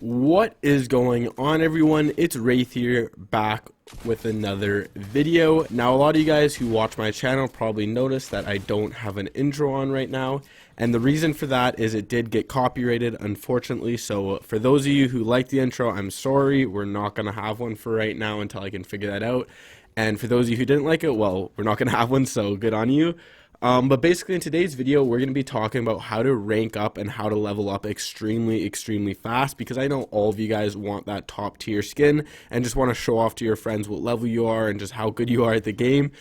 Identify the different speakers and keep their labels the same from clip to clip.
Speaker 1: What is going on, everyone? It's Wraith here, back with another video. Now, a lot of you guys who watch my channel probably noticed that I don't have an intro on right now, and the reason for that is it did get copyrighted, unfortunately. So for those of you who like the intro, I'm sorry, we're not gonna have one for right now until I can figure that out. And for those of you who didn't like it, well, we're not gonna have one, so good on you. But basically in today's video, we're going to be talking about how to rank up and how to level up extremely fast, because I know all of you guys want that top tier skin and just want to show off to your friends what level you are and just how good you are at the game.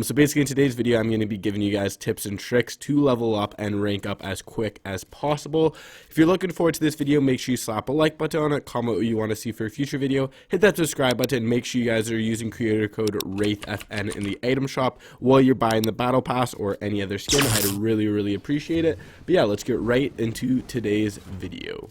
Speaker 1: So basically in today's video, I'm going to be giving you guys tips and tricks to level up and rank up as quick as possible. If you're looking forward to this video, make sure you slap a like button on it, comment what you want to see for a future video, hit that subscribe button, make sure you guys are using creator code WraithFN in the item shop while you're buying the battle pass or any other skin. I'd really appreciate it. But yeah, let's get right into today's video.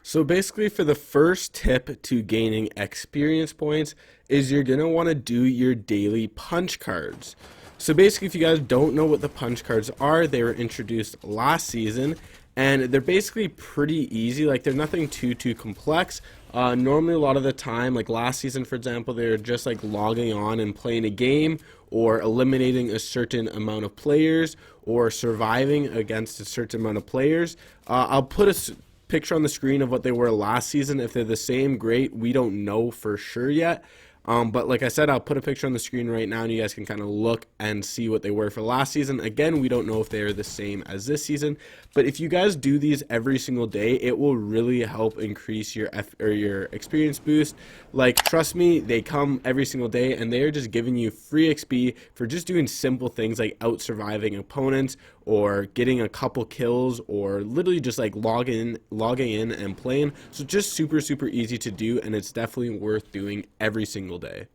Speaker 1: So basically, for the first tip to gaining experience points is you're gonna want to do your daily punch cards. So basically, if you guys don't know what the punch cards are, they were introduced last season and they're basically pretty easy. Like, they're nothing too complex. Normally a lot of the time, like last season for example, they're just like logging on and playing a game, or eliminating a certain amount of players, or surviving against a certain amount of players. I'll put a picture on the screen of what they were last season. If they're the same, great. We don't know for sure yet. But like I said, I'll put a picture on the screen right now and you guys can kind of look and see what they were for last season. Again, we don't know if they are the same as this season, but if you guys do these every single day, it will really help increase your your experience boost. Like, trust me, they come every single day and they are just giving you free XP for just doing simple things like out surviving opponents, or getting a couple kills, or literally just like logging in and playing. So just super easy to do, and it's definitely worth doing every single day.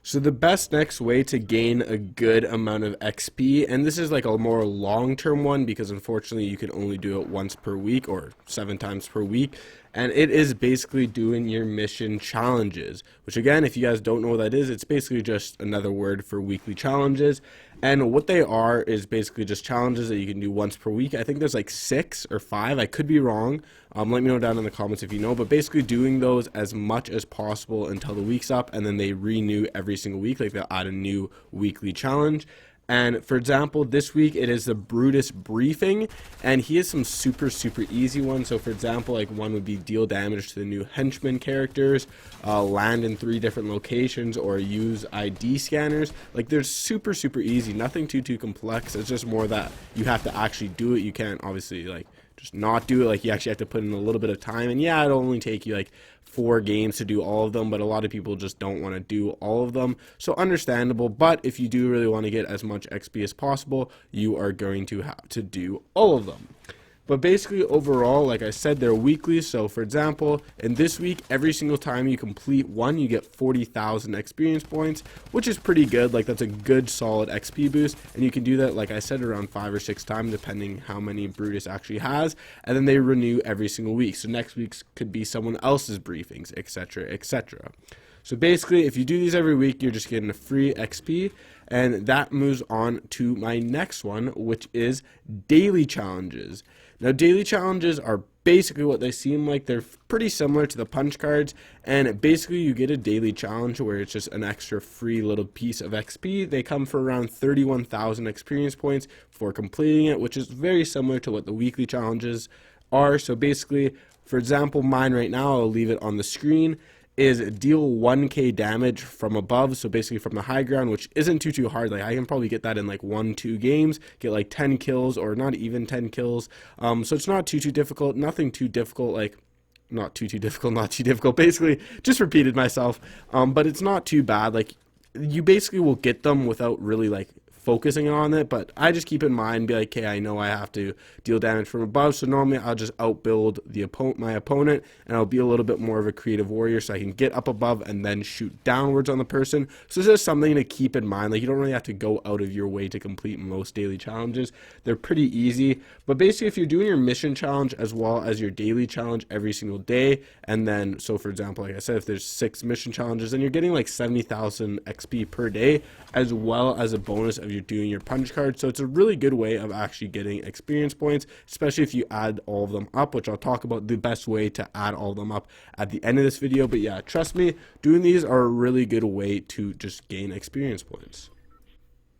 Speaker 1: So the best next way to gain a good amount of XP, and this is like a more long-term one because unfortunately you can only do it once per week or 7 times per week, and it is basically doing your mission challenges, which again, if you guys don't know what that is, it's basically just another word for weekly challenges. And what they are is basically just challenges that you can do once per week. I think there's like 6 or 5. I could be wrong. Let me know down in the comments if you know. But basically doing those as much as possible until the week's up, and then they renew every single week. Like, they'll add a new weekly challenge. And for example, this week it is the Brutus briefing, and he has some super easy ones. So for example, like one would be deal damage to the new henchman characters, land in 3 different locations, or use ID scanners. Like, they're super easy, nothing too complex. It's just more that you have to actually do it. You can't obviously like just not do it. Like, you actually have to put in a little bit of time, and yeah, it'll only take you like 4 games to do all of them, but a lot of people just don't want to do all of them, so understandable. But if you do really want to get as much XP as possible, you are going to have to do all of them. But basically overall, like I said, they're weekly. So for example, in this week, every single time you complete one, you get 40,000 experience points, which is pretty good. Like, that's a good solid XP boost, and you can do that, like I said, around 5 or 6 times depending how many Brutus actually has, and then they renew every single week. So next week's could be someone else's briefings, etc. So basically, if you do these every week, you're just getting a free XP. And that moves on to my next one, which is daily challenges. Now, daily challenges are basically what they seem like. They're pretty similar to the punch cards, and basically you get a daily challenge where it's just an extra free little piece of XP. They come for around 31,000 experience points for completing it, which is very similar to what the weekly challenges are. So basically, for example, mine right now, I'll leave it on the screen, is deal 1k damage from above. So basically from the high ground, which isn't too hard. Like, I can probably get that in like 1-2 games, get like 10 kills, or not even 10 kills. So it's not too difficult, nothing too difficult. Like, not too difficult, basically just repeated myself. But it's not too bad. Like, you basically will get them without really like focusing on it, but I just keep in mind, be like, okay, I know I have to deal damage from above, so normally I'll just outbuild my opponent, and I'll be a little bit more of a creative warrior, so I can get up above and then shoot downwards on the person. So it's just something to keep in mind. Like, you don't really have to go out of your way to complete most daily challenges. They're pretty easy, but basically if you're doing your mission challenge as well as your daily challenge every single day, and then, so for example, like I said, if there's 6 mission challenges, then you're getting like 70,000 XP per day, as well as a bonus of you're doing your punch card. So it's a really good way of actually getting experience points, especially if you add all of them up, which I'll talk about the best way to add all of them up at the end of this video. But yeah, trust me, doing these are a really good way to just gain experience points.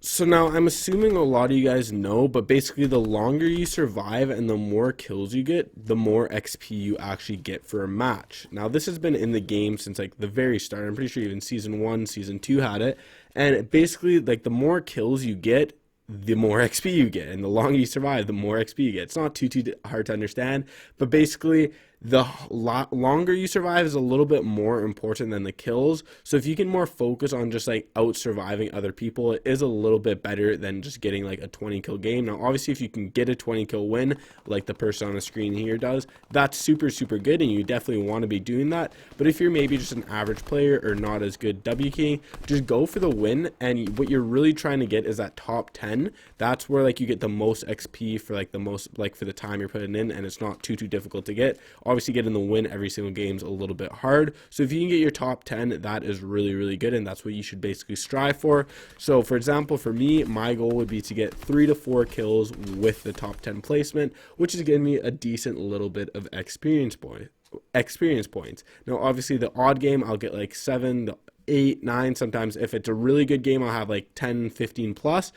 Speaker 1: So now I'm assuming a lot of you guys know, but basically the longer you survive and the more kills you get, the more XP you actually get for a match. Now this has been in the game since like the very start. I'm pretty sure even season 1, season 2 had it. And basically like the more kills you get, the more XP you get, and the longer you survive, the more XP you get. It's not too hard to understand, but basically the longer you survive is a little bit more important than the kills. So if you can more focus on just like out surviving other people, it is a little bit better than just getting like a 20 kill game. Now obviously if you can get a 20 kill win like the person on the screen here does, that's super good, and you definitely want to be doing that. But if you're maybe just an average player or not as good W keying, just go for the win, and what you're really trying to get is that top 10. That's where like you get the most XP for like the most, like for the time you're putting in, and it's not too difficult to get. Obviously getting the win every single game is a little bit hard, so if you can get your top 10, that is really good, and that's what you should basically strive for. So for example, for me, my goal would be to get 3 to 4 kills with the top 10 placement, which is giving me a decent little bit of experience points. Now obviously the odd game I'll get like 7, 8, 9. Sometimes if it's a really good game I'll have like 10, 15 plus,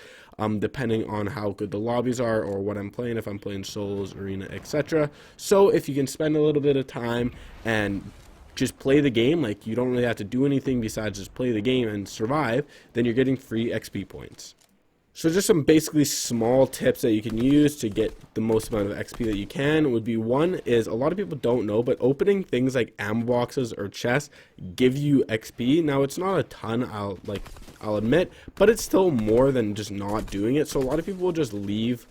Speaker 1: depending on how good the lobbies are or what I'm playing, if I'm playing solos, arena, etc. So if you can spend a little bit of time and just play the game, like you don't really have to do anything besides just play the game and survive, then you're getting free XP points. So just some basically small tips that you can use to get the most amount of XP that you can would be, one is, a lot of people don't know, but opening things like ammo boxes or chests give you XP. Now it's not a ton, I'll admit, but it's still more than just not doing it. So a lot of people will just leave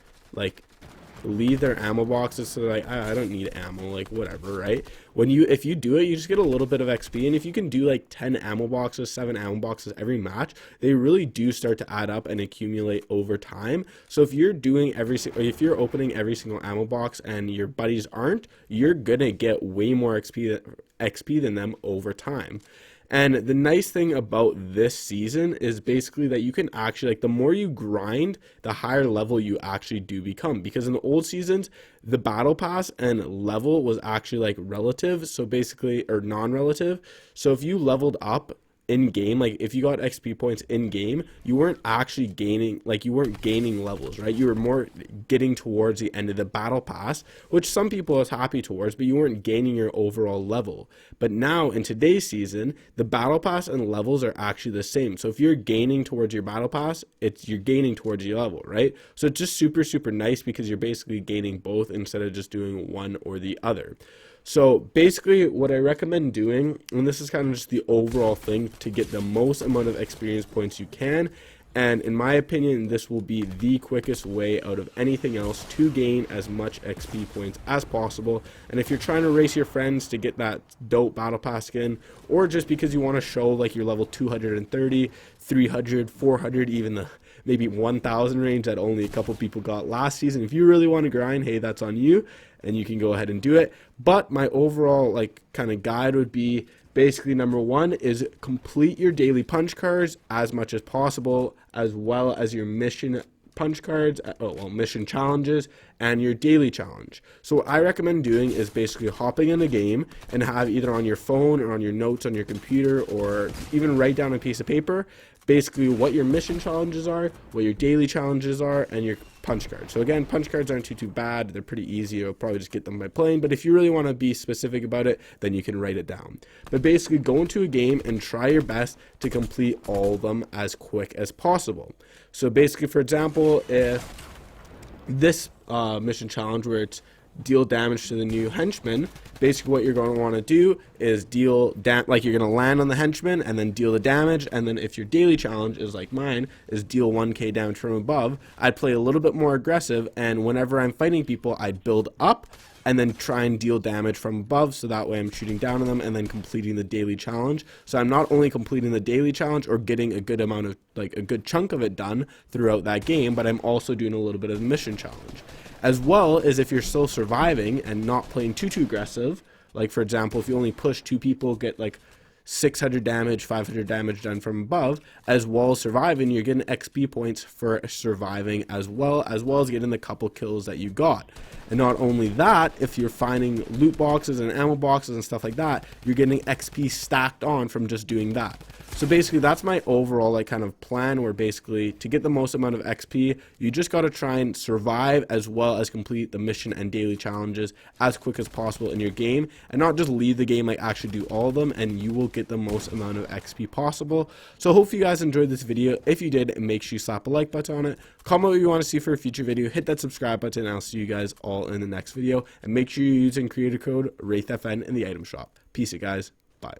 Speaker 1: their ammo boxes, so like, I don't need ammo, like whatever, right? If you do it, you just get a little bit of XP, and if you can do like 10 ammo boxes, 7 ammo boxes every match, they really do start to add up and accumulate over time. So if you're doing if you're opening every single ammo box and your buddies aren't, you're gonna get way more XP than them over time. And the nice thing about this season is basically that you can actually, like, the more you grind, the higher level you actually do become. Because in the old seasons, the battle pass and level was actually like relative, so basically, or non-relative. So if you leveled up in game, like if you got XP points in game, you weren't actually gaining, like you weren't gaining levels, right? You were more getting towards the end of the battle pass, which some people is happy towards, but you weren't gaining your overall level. But now in today's season, the battle pass and levels are actually the same. So if you're gaining towards your battle pass, you're gaining towards your level, right? So it's just super nice because you're basically gaining both instead of just doing one or the other. So basically what I recommend doing, and this is kind of just the overall thing to get the most amount of experience points you can, and in my opinion this will be the quickest way out of anything else to gain as much XP points as possible. And if you're trying to race your friends to get that dope battle pass skin, or just because you want to show like you're level 230, 300, 400, even the maybe 1000 range that only a couple people got last season, if you really want to grind, hey, that's on you, and you can go ahead and do it. But my overall like kind of guide would be basically, number one is complete your daily punch cards as much as possible, as well as your mission punch cards, mission challenges, and your daily challenge. So what I recommend doing is basically hopping in a game and have either on your phone or on your notes on your computer, or even write down a piece of paper basically what your mission challenges are, what your daily challenges are, and your punch cards. So again, punch cards aren't too bad. They're pretty easy. You'll probably just get them by playing. But if you really want to be specific about it, then you can write it down. But basically, go into a game and try your best to complete all of them as quick as possible. So basically, for example, if this mission challenge where it's deal damage to the new henchman, basically what you're going to want to do is you're going to land on the henchman and then deal the damage. And then if your daily challenge is like mine, is deal 1k damage from above, I'd play a little bit more aggressive, and whenever I'm fighting people, I'd build up and then try and deal damage from above, so that way I'm shooting down on them and then completing the daily challenge. So I'm not only completing the daily challenge or getting a good amount of, like a good chunk of it done throughout that game, but I'm also doing a little bit of the mission challenge. As well as if you're still surviving and not playing too aggressive, like for example, if you only push 2 people, get like 600 damage, 500 damage done from above, as well as surviving. You're getting XP points for surviving as well as getting the couple kills that you got. And not only that, if you're finding loot boxes and ammo boxes and stuff like that, you're getting XP stacked on from just doing that. So basically that's my overall like kind of plan, where basically to get the most amount of XP, you just got to try and survive as well as complete the mission and daily challenges as quick as possible in your game, and not just leave the game, like actually do all of them, and you will get the most amount of XP possible. So hopefully you guys enjoyed this video. If you did, make sure you slap a like button on it, comment what you want to see for a future video, hit that subscribe button, and I'll see you guys all in the next video. And make sure you're using creator code WraithFN in the item shop. Peace it, guys. Bye.